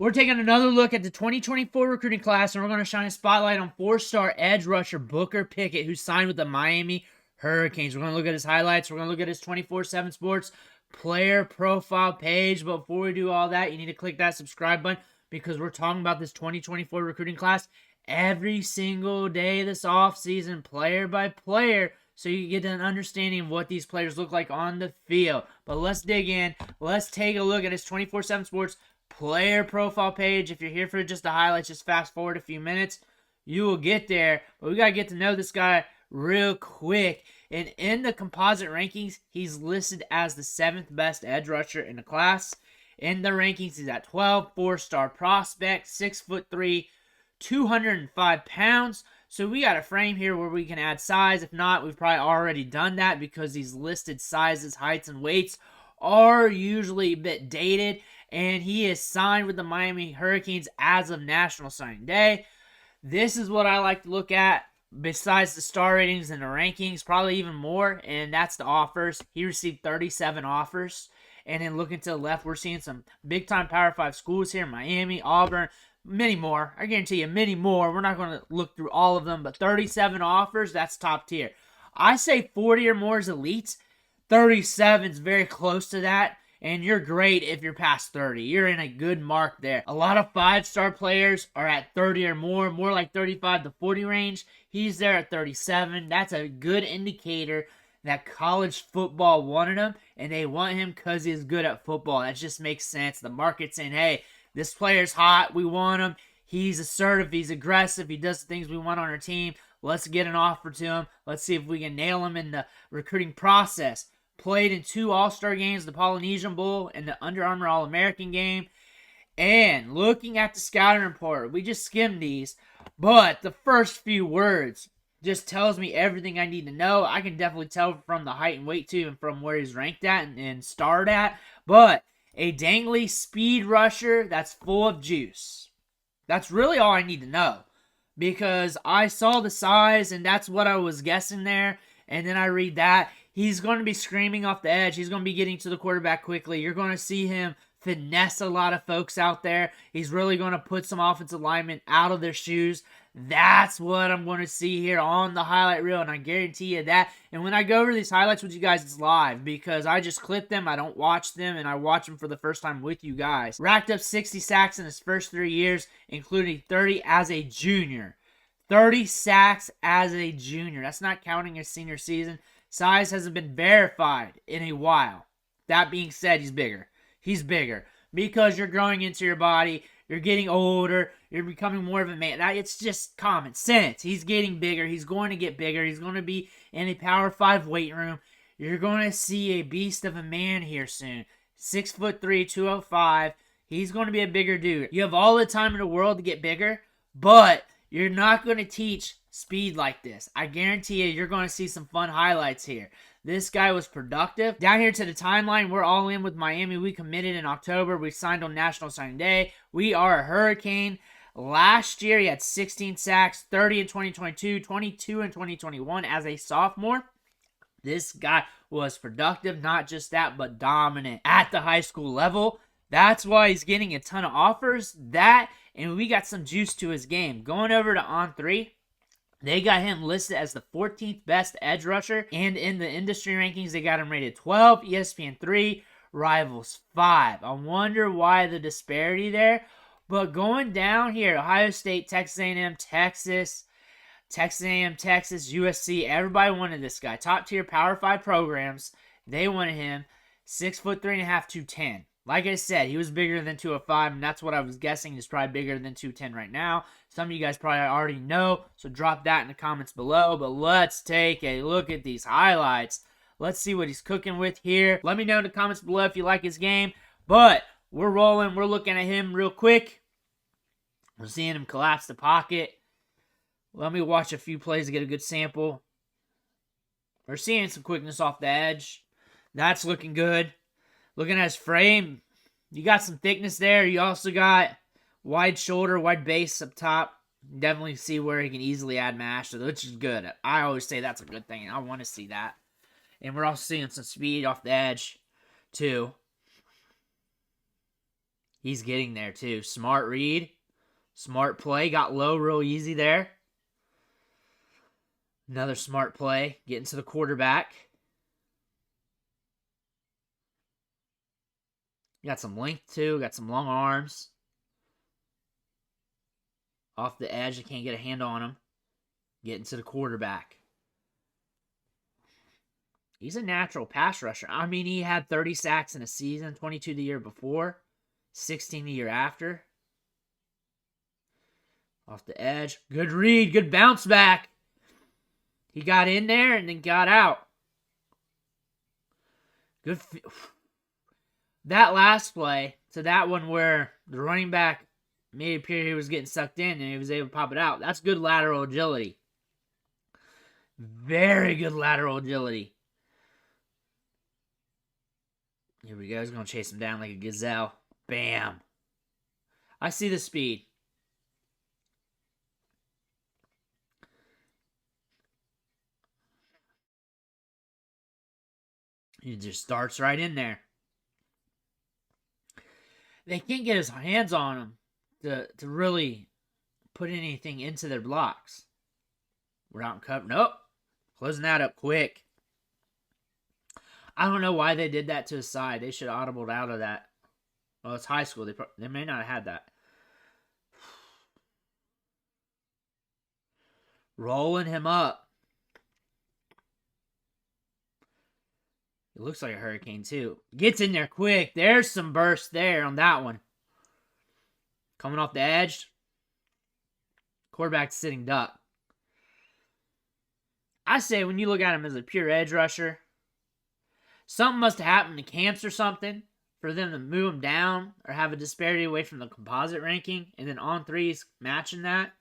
We're taking another look at the 2024 recruiting class, and we're going to shine a spotlight on four-star edge rusher Booker Pickett, who signed with the Miami Hurricanes. We're going to look at his highlights. We're going to look at his 24/7 Sports player profile page. But before we do all that, you need to click that subscribe button because we're talking about this 2024 recruiting class every single day this offseason, player by player, so you get an understanding of what these players look like on the field. But let's dig in. Let's take a look at his 24/7 Sports player profile page. If you're here for just the highlights, just fast forward a few minutes. You will get there. But we got to get to know this guy real quick. And in the composite rankings, he's listed as the 7th best edge rusher in the class. In the rankings, he's at 12, 4-star prospect, 6'3", 205 pounds. So we got a frame here where we can add size. If not, we've probably already done that because these listed sizes, heights, and weights are usually a bit dated. And he is signed with the Miami Hurricanes as of National Signing Day. This is what I like to look at besides the star ratings and the rankings, probably even more, and that's the offers. He received 37 offers. And then looking to the left, we're seeing some big-time Power 5 schools here, Miami, Auburn, many more. I guarantee you, many more. We're not going to look through all of them, but 37 offers, that's top tier. I say 40 or more is elite. 37 is very close to that. And you're great if you're past 30. You're in a good mark there. A lot of 5-star players are at 30 or more like 35 to 40 range. He's there at 37. That's a good indicator that college football wanted him, and they want him because he's good at football. That just makes sense. The market's saying, hey, this player's hot. We want him. He's assertive. He's aggressive. He does the things we want on our team. Let's get an offer to him. Let's see if we can nail him in the recruiting process. Played in 2 All-Star games, the Polynesian Bowl and the Under Armour All-American game. And looking at the scouting report, we just skimmed these, but the first few words just tells me everything I need to know. I can definitely tell from the height and weight too, and from where he's ranked at and starred at. But a dangly speed rusher that's full of juice. That's really all I need to know, because I saw the size and that's what I was guessing there. And then I read that. He's going to be screaming off the edge. He's going to be getting to the quarterback quickly. You're going to see him finesse a lot of folks out there. He's really going to put some offensive linemen out of their shoes. That's what I'm going to see here on the highlight reel, and I guarantee you that. And when I go over these highlights with you guys, it's live because I just clip them. I don't watch them, and I watch them for the first time with you guys. Racked up 60 sacks in his first 3 years, including 30 as a junior. 30 sacks as a junior. That's not counting his senior season. Size hasn't been verified in a while. That being said, he's bigger. He's bigger because you're growing into your body. You're getting older. You're becoming more of a man. It's just common sense. He's getting bigger. He's going to get bigger. He's going to be in a Power 5 weight room. You're going to see a beast of a man here soon. 6'3", 205. He's going to be a bigger dude. You have all the time in the world to get bigger, but you're not going to teach speed like this. I guarantee you're going to see some fun highlights here. This guy was productive. Down here to the timeline, we're all in with Miami. We committed in October. We signed on National Signing Day. We are a Hurricane. Last year, he had 16 sacks, 30 in 2022, 22 in 2021 as a sophomore. This guy was productive, not just that, but dominant at the high school level. That's why he's getting a ton of offers. And we got some juice to his game. Going over to On3, they got him listed as the 14th best edge rusher, and in the industry rankings, they got him rated 12, ESPN 3, Rivals 5. I wonder why the disparity there. But going down here, Ohio State, Texas A&M, Texas, USC, everybody wanted this guy. Top tier Power 5 programs, they wanted him. 6'3.5", 210. Like I said, he was bigger than 205, and that's what I was guessing. He's probably bigger than 210 right now. Some of you guys probably already know, so drop that in the comments below. But let's take a look at these highlights. Let's see what he's cooking with here. Let me know in the comments below if you like his game. But we're rolling. We're looking at him real quick. We're seeing him collapse the pocket. Let me watch a few plays to get a good sample. We're seeing some quickness off the edge. That's looking good. Looking at his frame, you got some thickness there. You also got wide shoulder, wide base up top. Definitely see where he can easily add mash, which is good. I always say that's a good thing. I want to see that. And we're also seeing some speed off the edge, too. He's getting there too. Smart read. Smart play. Got low real easy there. Another smart play. Getting to the quarterback. Got some length too. Got some long arms. Off the edge. I can't get a handle on him. Getting to the quarterback. He's a natural pass rusher. I mean, he had 30 sacks in a season, 22 the year before, 16 the year after. Off the edge. Good read. Good bounce back. He got in there and then got out. Good. That last play to that one where the running back made it appear he was getting sucked in and he was able to pop it out. That's good lateral agility. Very good lateral agility. Here we go. He's going to chase him down like a gazelle. Bam. I see the speed. He just starts right in there. They can't get his hands on him to really put anything into their blocks. We're out in cover. Nope. Closing that up quick. I don't know why they did that to his side. They should have audibled out of that. Well, it's high school. They may not have had that. Rolling him up. It looks like a hurricane, too. Gets in there quick. There's some burst there on that one. Coming off the edge. Quarterback sitting duck. I say when you look at him as a pure edge rusher, something must have happened in camps or something for them to move him down or have a disparity away from the composite ranking, and then on threes matching that.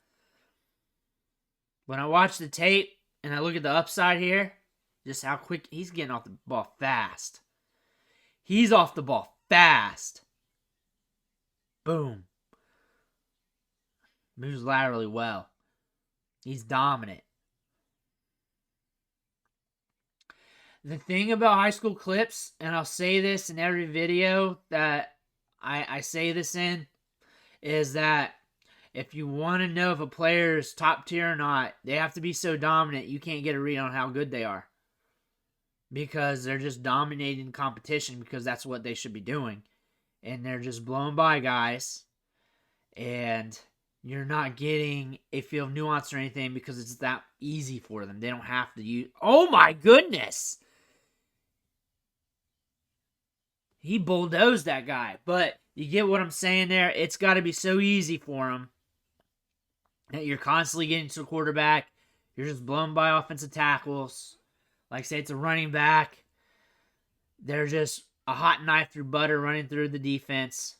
When I watch the tape and I look at the upside here, just how quick he's getting off the ball fast. He's off the ball fast. Boom. Moves laterally well. He's dominant. The thing about high school clips, and I'll say this in every video that I say this in, is that if you want to know if a player is top tier or not, they have to be so dominant you can't get a read on how good they are. Because they're just dominating competition because that's what they should be doing. And they're just blowing by guys. And you're not getting a feel of nuance or anything because it's that easy for them. They don't have to use... Oh my goodness! He bulldozed that guy. But you get what I'm saying there? It's got to be so easy for him that you're constantly getting to the quarterback. You're just blown by offensive tackles. Like, say it's a running back. They're just a hot knife through butter running through the defense.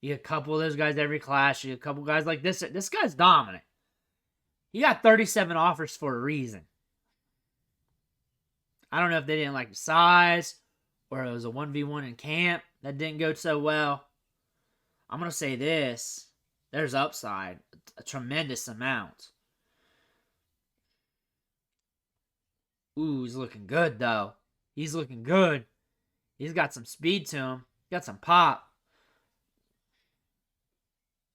You get a couple of those guys every class. You get a couple guys like this. This guy's dominant. He got 37 offers for a reason. I don't know if they didn't like the size or it was a 1v1 in camp that didn't go so well. I'm going to say this. There's upside. A tremendous amount. Ooh, he's looking good, though. He's looking good. He's got some speed to him. Got some pop.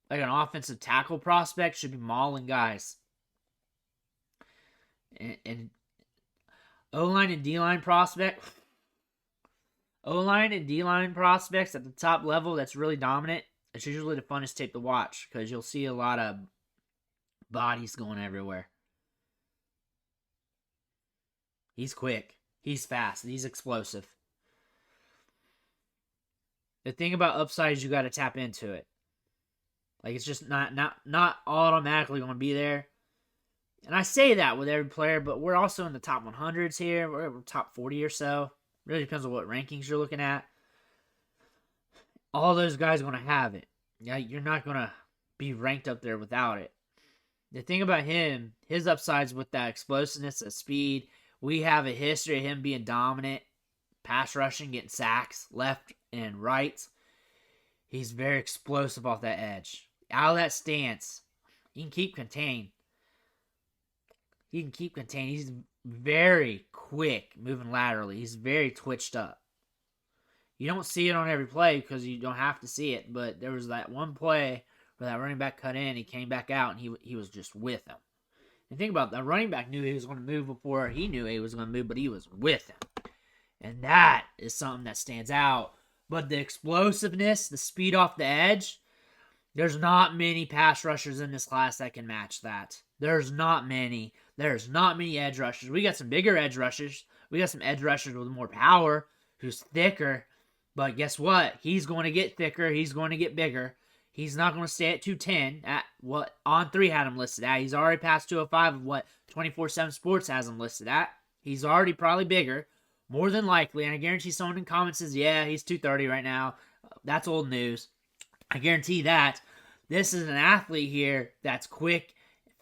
Like an offensive tackle prospect should be mauling guys. And O-line and D-line prospect. O-line and D-line prospects at the top level that's really dominant. It's usually the funnest tape to watch because you'll see a lot of bodies going everywhere. He's quick. He's fast. He's explosive. The thing about upside is you got to tap into it. Like, it's just not automatically going to be there. And I say that with every player, but we're also in the top 100s here. We're top 40 or so. Really depends on what rankings you're looking at. All those guys are going to have it. Yeah, you're not going to be ranked up there without it. The thing about him, his upsides with that explosiveness, that speed. We have a history of him being dominant, pass rushing, getting sacks, left and right. He's very explosive off that edge. Out of that stance, he can keep contained. He's very quick moving laterally. He's very twitched up. You don't see it on every play because you don't have to see it, but there was that one play where that running back cut in, he came back out, and he was just with him. And think about it, the running back knew he was going to move before he knew he was going to move, but he was with him. And that is something that stands out. But the explosiveness, the speed off the edge, there's not many pass rushers in this class that can match that. There's not many. There's not many edge rushers. We got some bigger edge rushers. We got some edge rushers with more power, who's thicker. But guess what? He's going to get thicker. He's going to get bigger. He's not going to stay at 210 at what On3 had him listed at. He's already past 205 of what 24/7 Sports has him listed at. He's already probably bigger, more than likely. And I guarantee someone in comments says, yeah, he's 230 right now. That's old news. I guarantee that. This is an athlete here that's quick,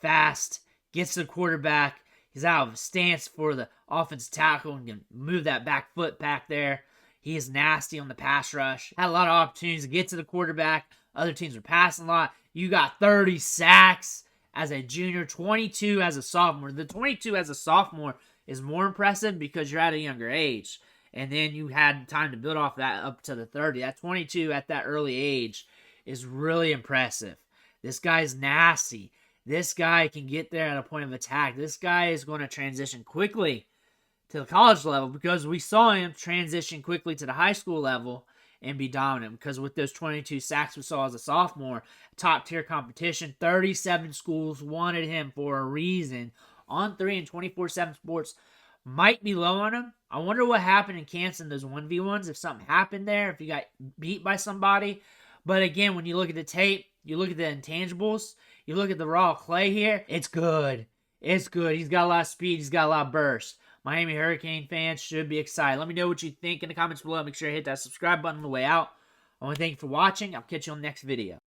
fast, gets to the quarterback. He's out of his stance for the offensive tackle and can move that back foot back there. He is nasty on the pass rush. Had a lot of opportunities to get to the quarterback. Other teams were passing a lot. You got 30 sacks as a junior, 22 as a sophomore. The 22 as a sophomore is more impressive because you're at a younger age. And then you had time to build off that up to the 30. That 22 at that early age is really impressive. This guy's nasty. This guy can get there at a point of attack. This guy is going to transition quickly to the college level because we saw him transition quickly to the high school level and be dominant. Because with those 22 sacks we saw as a sophomore, top tier competition, 37 schools wanted him for a reason. On3 and 24/7 Sports might be low on him. I wonder what happened in Kansas in those 1v1s, if something happened there, if he got beat by somebody. But again, when you look at the tape, you look at the intangibles, you look at the raw clay here, it's good. It's good. He's got a lot of speed. He's got a lot of burst. Miami Hurricane fans should be excited. Let me know what you think in the comments below. Make sure you hit that subscribe button on the way out. I want to thank you for watching. I'll catch you on the next video.